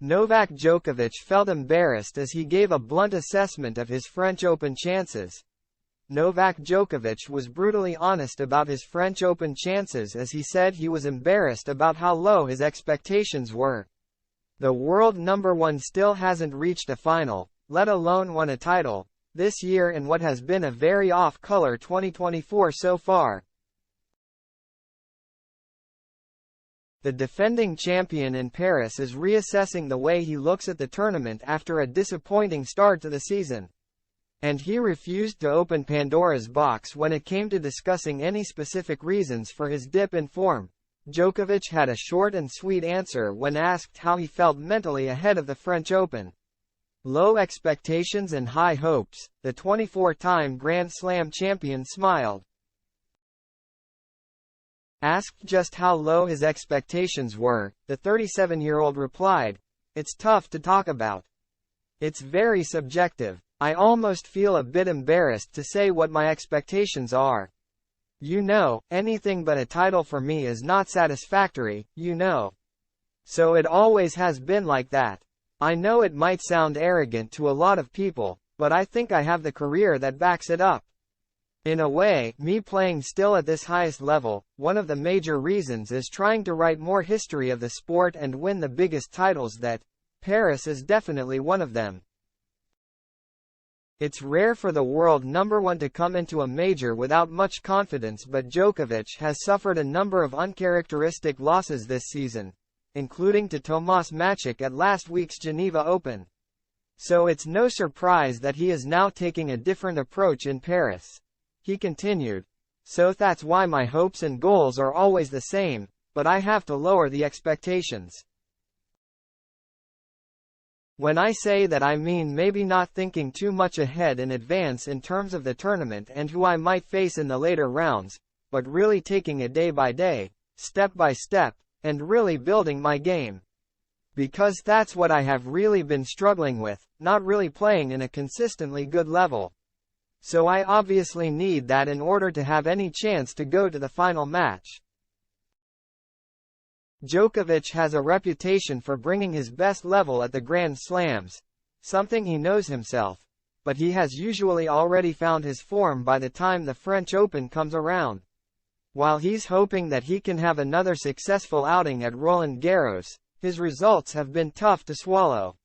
Novak Djokovic felt embarrassed as he gave a blunt assessment of his French Open chances. Novak Djokovic was brutally honest about his French Open chances as he said he was embarrassed about how low his expectations were. The world number one still hasn't reached a final, let alone won a title, this year in what has been a very off-color 2024 so far. The defending champion in Paris is reassessing the way he looks at the tournament after a disappointing start to the season. And he refused to open Pandora's box when it came to discussing any specific reasons for his dip in form. Djokovic had a short and sweet answer when asked how he felt mentally ahead of the French Open. Low expectations and high hopes, the 24-time Grand Slam champion smiled. Asked just how low his expectations were, the 37-year-old replied, "It's tough to talk about. It's very subjective. I almost feel a bit embarrassed to say what my expectations are. You know, anything but a title for me is not satisfactory, you know. So it always has been like that. I know it might sound arrogant to a lot of people, but I think I have the career that backs it up. In a way, me playing still at this highest level, one of the major reasons is trying to write more history of the sport and win the biggest titles that, Paris is definitely one of them. It's rare for the world number one to come into a major without much confidence, but Djokovic has suffered a number of uncharacteristic losses this season, including to Tomas Maciek at last week's Geneva Open. So it's no surprise that he is now taking a different approach in Paris. He continued, "So that's why my hopes and goals are always the same, but I have to lower the expectations. When I say that I mean maybe not thinking too much ahead in advance in terms of the tournament and who I might face in the later rounds, but really taking it day by day, step by step, and really building my game. Because that's what I have really been struggling with, not really playing in a consistently good level. So I obviously need that in order to have any chance to go to the final match." Djokovic has a reputation for bringing his best level at the Grand Slams, something he knows himself, but he has usually already found his form by the time the French Open comes around. While he's hoping that he can have another successful outing at Roland Garros, his results have been tough to swallow.